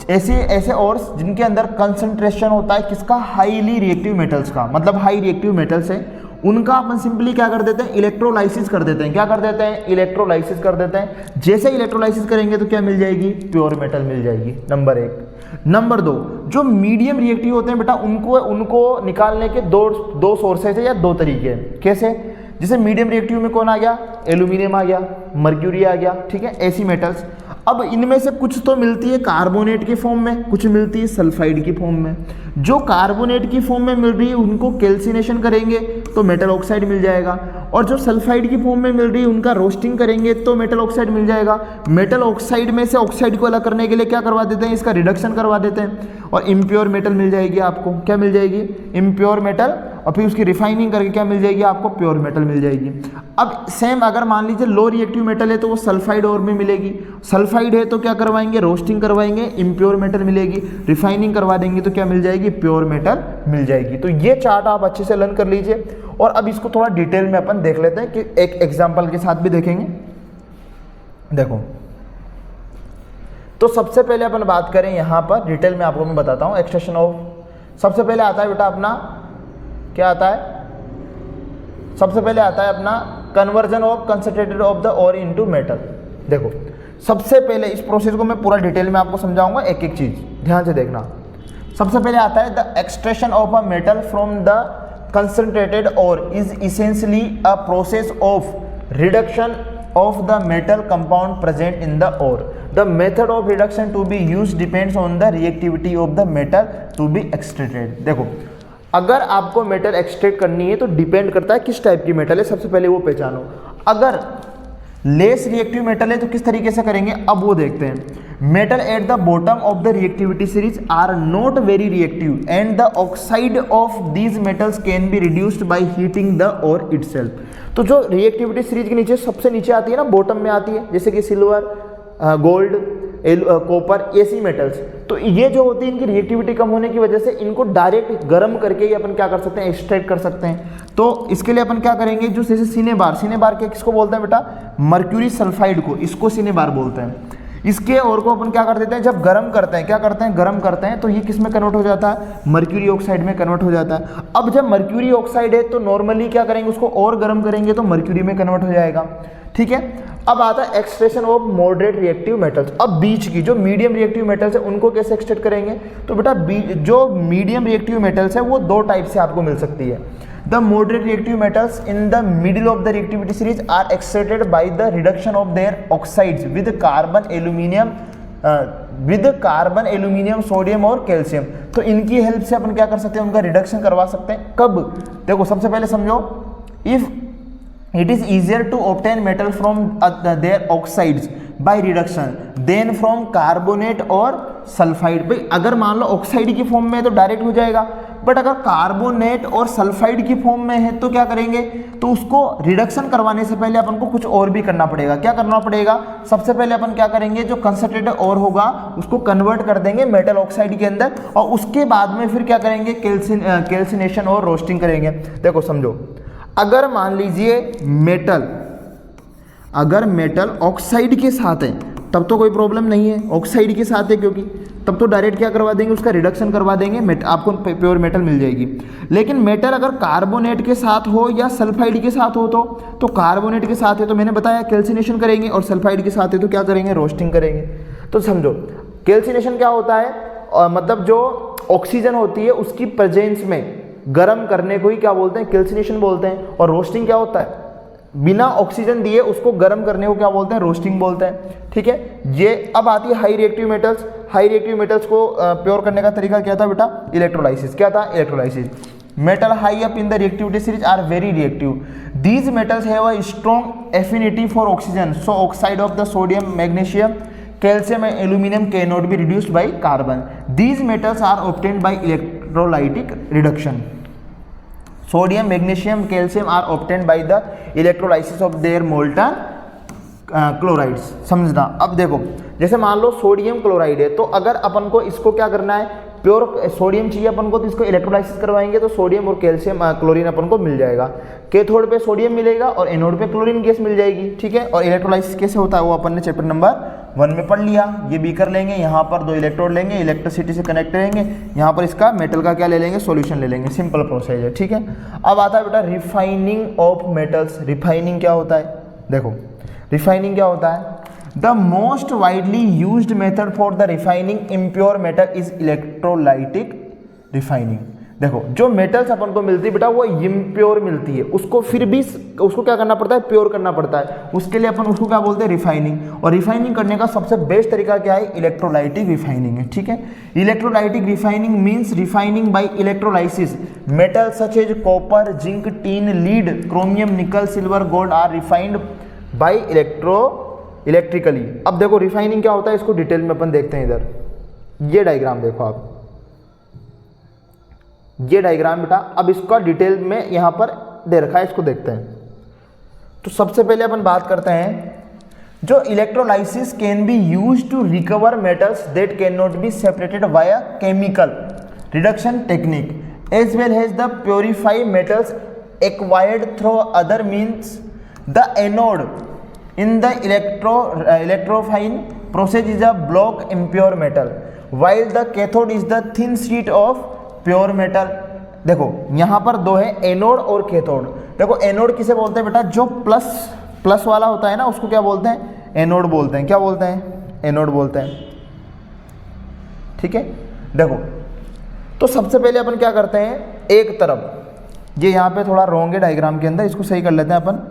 ऐसे और जिनके अंदर कंसंट्रेशन होता है किसका? हाईली रिएक्टिव मेटल्स का, मतलब हाई रिएक्टिव मेटल्स है, उनका अपन सिंपली क्या कर देते हैं? इलेक्ट्रोलाइसिस कर देते हैं। क्या कर देते हैं? इलेक्ट्रोलाइसिस कर देते हैं। जैसे इलेक्ट्रोलाइसिस करेंगे तो क्या मिल जाएगी? प्योर मेटल मिल जाएगी, नंबर 1। नंबर 2, जो मीडियम रिएक्टिव होते हैं बेटा, उनको निकालने के दो सोर्सेज है या 2 तरीके हैं। कैसे? जैसे मीडियम रिएक्टिव में कौन आ गया? एल्यूमिनियम आ गया, मर्क्यूरी आ गया, ठीक है, ऐसी मेटल्स। अब इनमें से कुछ तो मिलती है कार्बोनेट के फॉर्म में, कुछ मिलती है सल्फाइड की फॉर्म में। जो कार्बोनेट की फॉर्म में मिल रही है उनको कैल्सिनेशन करेंगे तो मेटल ऑक्साइड मिल जाएगा, और जो सल्फाइड की फॉर्म में मिल रही है उनका रोस्टिंग करेंगे तो मेटल ऑक्साइड मिल जाएगा। मेटल ऑक्साइड में से ऑक्साइड को अलग करने के लिए क्या करवा देते हैं? इसका रिडक्शन करवा देते हैं, और इम्प्योर मेटल मिल जाएगी आपको। क्या मिल जाएगी? इम्प्योर मेटल, और फिर उसकी रिफाइनिंग करके क्या मिल जाएगी आपको? प्योर मेटल मिल जाएगी। अब सेम अगर मान लीजिए लो रिएक्टिव मेटल है तो वो सल्फाइड और में मिलेगी। सल्फाइड है तो क्या करवाएंगे? रोस्टिंग करवाएंगे, इम्प्योर मेटल मिलेगी। रिफाइनिंग करवा देंगे तो क्या मिल जाएगी? प्योर मेटल मिल जाएगी। तो ये चार्ट आप अच्छे से लर्न कर लीजिए, और अब इसको थोड़ा डिटेल में अपन देख लेते हैं कि एक एग्जाम्पल के साथ भी देखेंगे। देखो, तो सबसे पहले अपन बात करें यहाँ पर डिटेल में, आपको मैं बताता हूँ एक्सट्रैक्शन ऑफ। सबसे पहले आता है बेटा अपना, क्या आता है? सबसे पहले आता है अपना conversion of concentrated of the ore into metal. देखो सबसे पहले इस प्रोसेस को मैं पूरा डिटेल में आपको समझाऊंगा, एक एक चीज ध्यान से देखना। सबसे पहले आता है the extraction of a metal from the concentrated ore is essentially a process of reduction of the metal compound present in the ore. The method of reduction to be used depends on the reactivity of the metal to be extracted. देखो, अगर आपको मेटल एक्सट्रैक्ट करनी है तो डिपेंड करता है किस टाइप की मेटल है, सबसे पहले वो पहचानो। अगर लेस रिएक्टिव मेटल है तो किस तरीके से करेंगे, अब वो देखते हैं। Metal at the bottom of the reactivity series are not very reactive and the oxide of these metals can be reduced by heating the ore itself. तो जो रिएक्टिविटी सीरीज के नीचे सबसे नीचे आती है ना, बॉटम में आती है, जैसे कि सिल्वर, गोल्ड, कॉपर, ऐसी मेटल्स, तो ये जो होती है इनकी रिएक्टिविटी कम होने की वजह से इनको डायरेक्ट गर्म करके ही अपन क्या कर सकते हैं? एक्सट्रैक्ट कर सकते हैं। तो इसके लिए अपन क्या करेंगे, जो जैसे सिनेबार के किसको बोलते हैं बेटा? मर्क्यूरी सल्फाइड को, इसको सिनेबार बोलते हैं। इसके और को अपन क्या कर देते हैं, जब गर्म करते हैं, क्या करते हैं? गर्म करते हैं तो ये किस में कन्वर्ट हो जाता है? मर्क्यूरी ऑक्साइड में कन्वर्ट हो जाता है। अब जब मर्क्यूरी ऑक्साइड है तो नॉर्मली क्या करेंगे, उसको और गर्म करेंगे तो मर्क्यूरी में कन्वर्ट हो जाएगा, ठीक है। अब आता है extraction of moderate reactive metals. अब बीच की जो मीडियम रिएक्टिव मेटल्स है उनको कैसे एक्सट्रैक्ट करेंगे, तो बेटा जो मीडियम रिएक्टिव मेटल्स है वो 2 टाइप से आपको मिल सकती है। The moderate reactive metals in the middle of the reactivity series are extracted by the reduction of their oxides with carbon, aluminum, sodium और कैल्शियम। तो इनकी हेल्प से अपन क्या कर सकते हैं, उनका रिडक्शन करवा सकते हैं। कब? देखो सबसे पहले समझो, if it is easier to obtain metal from their oxides by reduction than from carbonate और सल्फाइड। भाई अगर मान लो ऑक्साइड की फॉर्म में है तो डायरेक्ट हो जाएगा, बट अगर कार्बोनेट और सल्फाइड की फॉर्म में है तो क्या करेंगे, तो उसको रिडक्शन करवाने से पहले अपन को कुछ और भी करना पड़ेगा। क्या करना पड़ेगा? सबसे पहले अपन क्या करेंगे, जो कंसंट्रेटेड और होगा उसको कन्वर्ट कर देंगे मेटल ऑक्साइड के अंदर, और उसके बाद में फिर क्या करेंगे, कैल्सिनेशन और रोस्टिंग करेंगे। देखो समझो, अगर मान लीजिए अगर मेटल ऑक्साइड के साथ है तब तो कोई प्रॉब्लम नहीं है, ऑक्साइड के साथ है क्योंकि, तब तो डायरेक्ट क्या करवा देंगे, उसका रिडक्शन करवा देंगे, आपको प्योर मेटल मिल जाएगी। लेकिन मेटल अगर कार्बोनेट के साथ हो या सल्फाइड के साथ हो तो कार्बोनेट के साथ है तो मैंने बताया कैल्सिनेशन करेंगे, और सल्फाइड के साथ है तो क्या करेंगे, रोस्टिंग करेंगे। तो समझो कैल्सिनेशन क्या होता है, मतलब जो ऑक्सीजन होती है उसकी प्रेजेंस में गर्म करने को ही क्या बोलते हैं, कैल्सिनेशन बोलते हैं। और रोस्टिंग क्या होता है, बिना ऑक्सीजन दिए उसको गर्म करने को क्या बोलते हैं, रोस्टिंग बोलते हैं। ठीक है, ये अब आती है high reactive metals. High reactive metals को प्योर करने का तरीका क्या था बेटा, इलेक्ट्रोलाइसिस। क्या था, electrolysis. Metal high up in the reactivity series are very reactive. These metals have a strong affinity for oxygen, so oxide of the sodium, magnesium, calcium and aluminium can not be reduced by carbon. These metals are obtained by electrolytic reduction. Sodium, magnesium, calcium are obtained by the electrolysis of their molten chlorides. समझना। अब देखो, जैसे मान लो सोडियम क्लोराइड है, तो अगर अपन को इसको क्या करना है, प्योर सोडियम चाहिए अपन को, तो इसको इलेक्ट्रोलाइसिस करवाएंगे तो सोडियम और कैल्शियम क्लोरीन अपन को मिल जाएगा। कैथोड पे सोडियम मिलेगा और एनोड पे क्लोरीन गैस मिल जाएगी। ठीक है, और इलेक्ट्रोलाइसिस कैसे होता है वो अपन ने चैप्टर नंबर 1 में पढ़ लिया। ये भी कर लेंगे, यहाँ पर 2 इलेक्ट्रोड लेंगे, इलेक्ट्रिसिटी से कनेक्ट रहेंगे, यहाँ पर इसका मेटल का क्या ले लेंगे, सॉल्यूशन ले लेंगे। सिंपल प्रोसेस है। ठीक है, अब आता है बेटा रिफाइनिंग ऑफ मेटल्स। रिफाइनिंग क्या होता है, देखो रिफाइनिंग क्या होता है, the most widely used method for the refining impure metal is electrolytic refining. देखो, जो मेटल्स अपन को मिलती है बेटा वो इम्प्योर मिलती है, उसको फिर भी उसको क्या करना पड़ता है, प्योर करना पड़ता है। उसके लिए अपन उसको क्या बोलते हैं, रिफाइनिंग। और रिफाइनिंग करने का सबसे बेस्ट तरीका क्या है, इलेक्ट्रोलाइटिक रिफाइनिंग है। ठीक है, electrolytic refining means refining by electrolysis metal such as copper, zinc, tin, lead, chromium, nickel, silver, gold are refined by electrically. अब देखो रिफाइनिंग क्या होता है, इसको डिटेल में अपन देखते हैं। इधर ये डायग्राम देखो आप, ये डायग्राम बेटा, अब इसका डिटेल में यहां पर दे रखा है, इसको देखते हैं। तो सबसे पहले अपन बात करते हैं, जो electrolysis can be used to recover metals that can not be separated via chemical reduction technique as well as the purify metals acquired through other means. The anode in the electrofine process is a block impure metal while the cathode is the thin sheet of pure metal। देखो यहाँ पर 2 है, एनोड और कैथोड। देखो एनोड किसे बोलते हैं बेटा, जो प्लस वाला होता है ना, उसको क्या बोलते हैं, एनोड बोलते हैं। क्या बोलते हैं, एनोड बोलते हैं। ठीक है, देखो तो सबसे पहले अपन क्या करते हैं, एक तरफ ये यहाँ पे थोड़ा रॉन्ग है डायग्राम के अंदर, इसको सही कर लेते हैं अपन।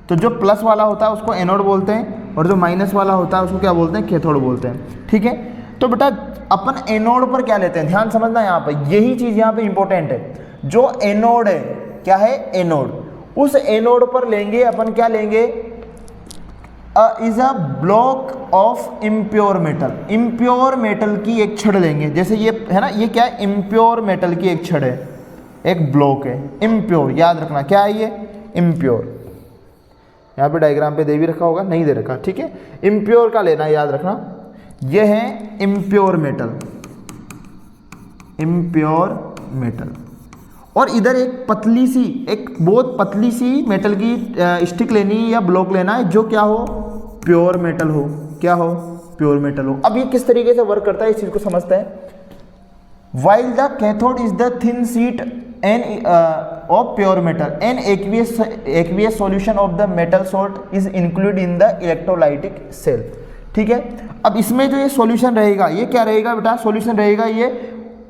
तो जो प्लस वाला होता है उसको एनोड बोलते हैं, और जो माइनस वाला होता है उसको क्या बोलते हैं, कैथोड बोलते हैं। ठीक है, तो बेटा अपन एनोड पर क्या लेते हैं, ध्यान समझना यहाँ पे, यही चीज यहाँ पे इंपॉर्टेंट है। जो एनोड है, क्या है, एनोड, उस एनोड पर लेंगे अपन, क्या लेंगे, is a block of impure metal. Impure metal की एक छड़ लेंगे, जैसे ये है ना, ये क्या है, इम्प्योर मेटल की एक छड़ है, एक ब्लॉक है इम्प्योर। याद रखना क्या है ये, इम्प्योर। यहाँ पे डायग्राम पे दे भी रखा होगा, नहीं दे रखा। ठीक है, इम्प्योर का लेना, याद रखना, ये है इम्प्योर मेटल, इम्प्योर मेटल। और इधर एक पतली सी, एक बहुत पतली सी मेटल की स्टिक लेनी या ब्लॉक लेना है, जो क्या हो, प्योर मेटल हो। क्या हो, प्योर मेटल हो। अब ये किस तरीके से वर्क करता है, इस चीज को समझते हैं। While the cathode is the thin sheet of pure metal, an aqueous solution of the metal salt is included in the electrolytic cell। ठीक है, अब इसमें जो ये सॉल्यूशन रहेगा, ये क्या रहेगा बेटा, सॉल्यूशन रहेगा ये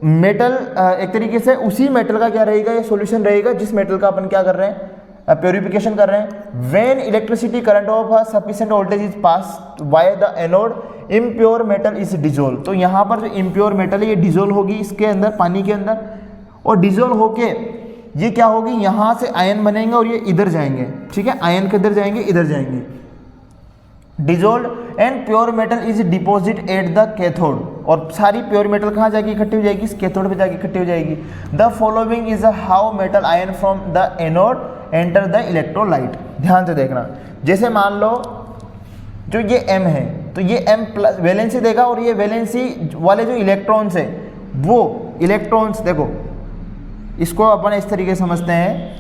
मेटल, एक तरीके से उसी मेटल का क्या रहेगा, ये सॉल्यूशन रहेगा जिस मेटल का अपन क्या कर रहे हैं, प्योरिफिकेशन कर रहे हैं। When electricity current of a sufficient voltage is pass by the anode, impure metal is dissolve. तो यहाँ पर जो इम्प्योर मेटल है ये डिजोल्व होगी इसके अंदर, पानी के अंदर, और डिजोल्व होके ये क्या होगी, यहाँ से आयन बनेंगे और ये इधर जाएंगे। ठीक है, आयन किधर जाएंगे, इधर जाएंगे। Dissolve and pure metal is deposit at the cathode, और सारी प्योर मेटल कहाँ जाके इकट्ठी हो जाएगी, इस कैथोड पे जाके इकट्ठी हो जाएगी। The following is how metal ion from the anode enter the electrolyte. ध्यान से देखना, जैसे मान लो जो ये M है, तो ये M प्लस वैलेंसी देगा, और ये वैलेंसी वाले जो इलेक्ट्रॉन्स है, वो इलेक्ट्रॉन्स, देखो इसको अपन इस तरीके समझते हैं,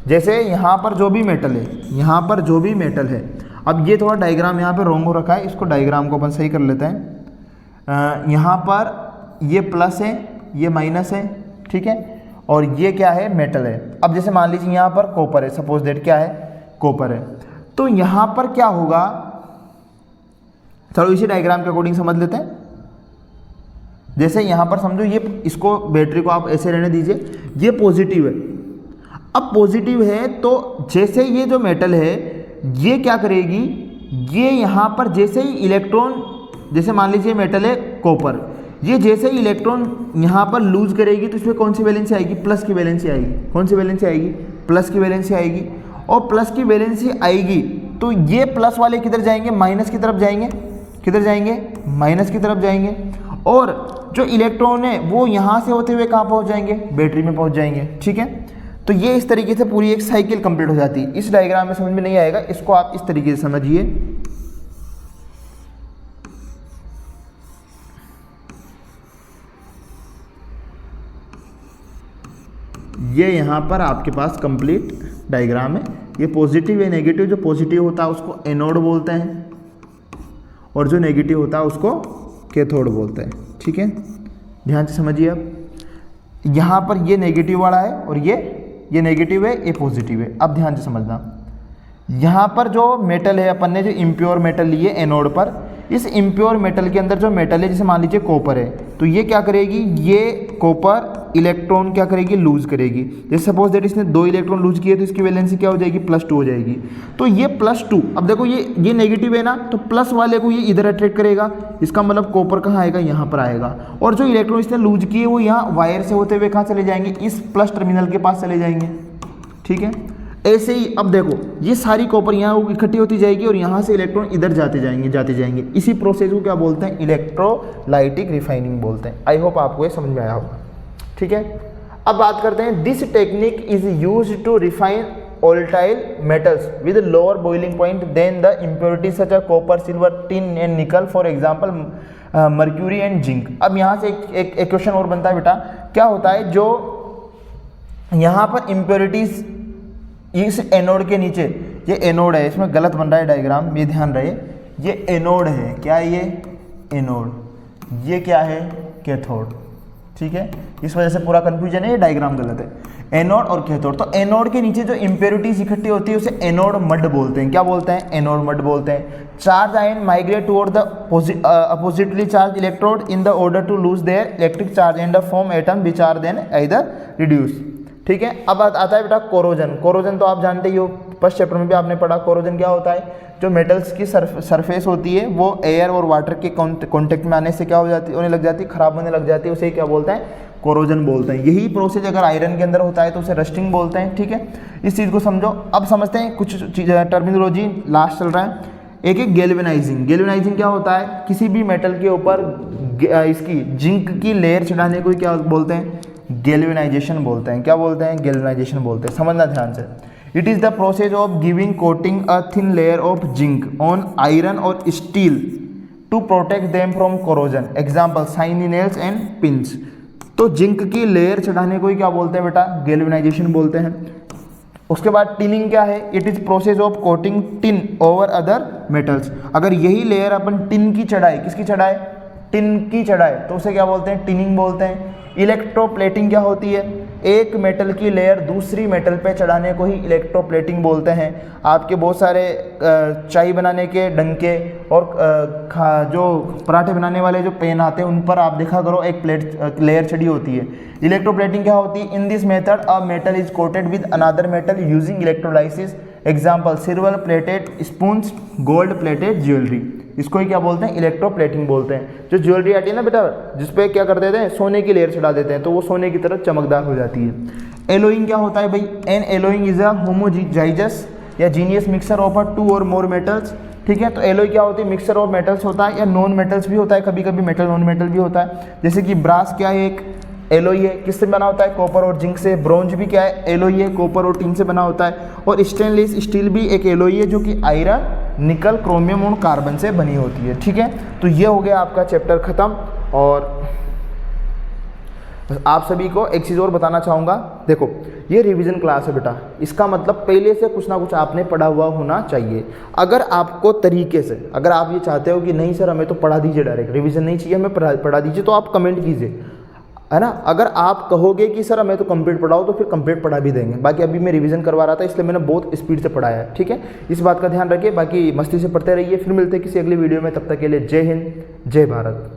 जैसे यहाँ पर जो भी मेटल है, यहाँ पर जो भी मेटल है, अब ये थोड़ा डायग्राम यहाँ पे रॉन्ग हो रखा है, इसको डायग्राम को अपन सही कर लेते हैं। यहाँ पर ये प्लस है, ये माइनस है, ठीक है, और ये क्या है, मेटल है। अब जैसे मान लीजिए यहाँ पर कॉपर है, सपोज दैट क्या है, कॉपर है, तो यहाँ पर क्या होगा, चलो इसी डायग्राम के अकॉर्डिंग समझ लेते हैं। जैसे यहाँ पर समझो ये, इसको बैटरी को आप ऐसे रहने दीजिए, ये पॉजिटिव है। अब पॉजिटिव है तो जैसे ये जो मेटल है ये क्या करेगी, ये यहाँ पर जैसे ही इलेक्ट्रॉन, जैसे मान लीजिए मेटल है कॉपर, ये जैसे ही इलेक्ट्रॉन यहाँ पर लूज करेगी तो इसमें कौन सी वैलेंसी आएगी, प्लस की वैलेंसी आएगी। कौन सी वैलेंसी आएगी, प्लस की वैलेंसी आएगी। और प्लस की वैलेंसी आएगी तो ये प्लस वाले किधर जाएंगे, माइनस की तरफ जाएंगे। किधर जाएंगे, माइनस की तरफ जाएंगे। और जो इलेक्ट्रॉन है वो यहाँ से होते हुए कहाँ पहुँच जाएंगे, बैटरी में पहुँच जाएंगे। ठीक है, तो ये इस तरीके से पूरी एक साइकिल कंप्लीट हो जाती है। इस डायग्राम में समझ में नहीं आएगा, इसको आप इस तरीके से समझिए। ये यहाँ पर आपके पास कंप्लीट डायग्राम है। ये पॉजिटिव है नेगेटिव, जो पॉजिटिव होता है उसको एनोड बोलते हैं और जो नेगेटिव होता है उसको कैथोड बोलते हैं। ठीक है, ध्यान से समझिए। अब यहाँ पर ये नेगेटिव वाला है और ये नेगेटिव है, ये पॉजिटिव है। अब ध्यान से समझना, यहाँ पर जो मेटल है, अपन ने जो इम्प्योर मेटल लिए एनोड पर, इस इम्प्योर मेटल के अंदर जो मेटल है, जैसे मान लीजिए कॉपर है, तो ये क्या करेगी, ये कॉपर इलेक्ट्रॉन क्या करेगी, लूज करेगी। जैसे सपोज दैट इसने 2 इलेक्ट्रॉन लूज किए तो इसकी वैलेंसी क्या हो जाएगी, +2 हो जाएगी। तो ये +2, अब देखो ये नेगेटिव है ना, तो प्लस वाले को ये इधर अट्रैक्ट करेगा। इसका मतलब कॉपर कहाँ आएगा, यहाँ पर आएगा। और जो इलेक्ट्रॉन इसने लूज किए वो यहाँ वायर से होते हुए कहाँ चले जाएंगे, इस प्लस टर्मिनल के पास चले जाएंगे। ठीक है, ऐसे ही अब देखो ये सारी कॉपर यहाँ इकट्ठी होती जाएगी और यहाँ से इलेक्ट्रॉन इधर जाते जाएंगे। इसी प्रोसेस को क्या बोलते हैं, इलेक्ट्रोलाइटिक रिफाइनिंग बोलते हैं। आई होप आपको ये समझ में आया होगा। ठीक है, अब बात करते हैं, this technique is used to refine volatile metals with lower boiling point than the impurities such as copper, silver, tin and nickel, for example mercury and zinc। अब यहाँ से एक क्वेश्चन और बनता है बेटा, क्या होता है, जो यहाँ पर impurities इस एनोड के नीचे, ये एनोड है, इसमें गलत बन रहा है डायग्राम, ये ध्यान रहे, ये एनोड है, क्या है ये एनोड, ये क्या है कैथोड। ठीक है, इस वजह से पूरा कंफ्यूजन है, ये डायग्राम गलत है, एनोड और कैथोड। तो एनोड के नीचे जो इंप्योरिटीज इकट्ठी होती है उसे एनोड मड बोलते हैं। क्या बोलते हैं, एनोड मड बोलते हैं। Charge ion migrate toward the oppositely charged electrode in the order to lose their electric charge and form atom which are then either reduce. ठीक है, अब आता है बेटा कोरोजन। कोरोजन तो आप जानते ही हो, फर्स्ट चैप्टर में भी आपने पढ़ा। कोरोजन क्या होता है, जो मेटल्स की सरफेस होती है वो एयर और वाटर के कांटेक्ट में आने से क्या हो जाती है, होने लग जाती है, खराब होने लग जाती है, उसे क्या बोलते हैं, कोरोजन बोलते हैं। यही प्रोसेस अगर आयरन के अंदर होता है तो उसे रस्टिंग बोलते हैं। ठीक है, इस चीज़ को समझो। अब समझते हैं कुछ टर्मिनोलॉजी, लास्ट चल रहा है। एक गैल्वेनाइजिंग। गैल्वेनाइजिंग क्या होता है, किसी भी मेटल के ऊपर इसकी जिंक की लेयर चढ़ाने को क्या बोलते हैं, गैल्वेनाइजेशन बोलते हैं। क्या बोलते हैं, गैल्वेनाइजेशन बोलते हैं। समझना ध्यान से, it is the process of giving coating a thin layer of zinc on iron और steel to protect them from corrosion. Example shiny nails and pins. तो जिंक की लेयर चढ़ाने को ही क्या बोलते हैं बेटा, गैल्वेनाइजेशन बोलते हैं। उसके बाद टिनिंग क्या है, it is process of coating tin over other metals. अगर यही लेयर अपन टिन की चढ़ाए, किसकी चढ़ाए, टिन की चढ़ाए, तो उसे क्या बोलते हैं, टिनिंग बोलते हैं। इलेक्ट्रोप्लेटिंग क्या होती है, एक मेटल की लेयर दूसरी मेटल पे चढ़ाने को ही इलेक्ट्रोप्लेटिंग बोलते हैं। आपके बहुत सारे चाय बनाने के डंके और जो पराठे बनाने वाले जो पेन आते हैं उन पर आप देखा करो एक लेयर चढ़ी होती है। इलेक्ट्रोप्लेटिंग क्या होती है, in this method a metal is coated with another metal using electrolysis. Example silver plated spoons, gold plated jewellery. इसको ही क्या बोलते हैं, इलेक्ट्रोप्लेटिंग बोलते हैं। जो ज्वेलरी आती है ना बेटा, जिसपे क्या कर देते हैं, सोने की लेयर चढ़ा देते हैं, तो वो सोने की तरह चमकदार हो जाती है। एलोइंग क्या होता है भाई, एन एलोइंग इज अ होमोजाइजस या जीनियस मिक्सर ऑफ 2 और मोर मेटल्स। ठीक है, तो एलोई क्या होती है, मिक्सर ऑफ मेटल्स होता है या नॉन मेटल्स भी होता है, कभी कभी मेटल नॉन मेटल भी होता है। जैसे कि ब्रास क्या है, एक एलोई है, किससे बना होता है, कॉपर और जिंक से। ब्रोंज भी क्या है, एलोई है, कॉपर और टिन से बना होता है। और स्टेनलेस स्टील भी एक एलोई है जो कि आयरन, निकल, क्रोमियम और कार्बन से बनी होती है। ठीक है, तो ये हो गया आपका चैप्टर खत्म। और आप सभी को एक चीज़ और बताना चाहूँगा, देखो ये रिवीजन क्लास है बेटा, इसका मतलब पहले से कुछ ना कुछ आपने पढ़ा हुआ होना चाहिए। अगर आपको तरीके से, अगर आप ये चाहते हो कि नहीं सर हमें तो पढ़ा दीजिए, डायरेक्ट रिवीजन नहीं चाहिए हमें पढ़ा दीजिए, तो आप कमेंट कीजिए। है ना। अगर आप कहोगे कि सर हमें तो कंप्लीट पढ़ाओ तो फिर कंप्लीट पढ़ा भी देंगे। बाकी अभी मैं रिवीजन करवा रहा था इसलिए मैंने बहुत स्पीड से पढ़ाया है, ठीक है। इस बात का ध्यान रखिए, बाकी मस्ती से पढ़ते रहिए। फिर मिलते हैं किसी अगली वीडियो में, तब तक के लिए जय हिंद, जय भारत।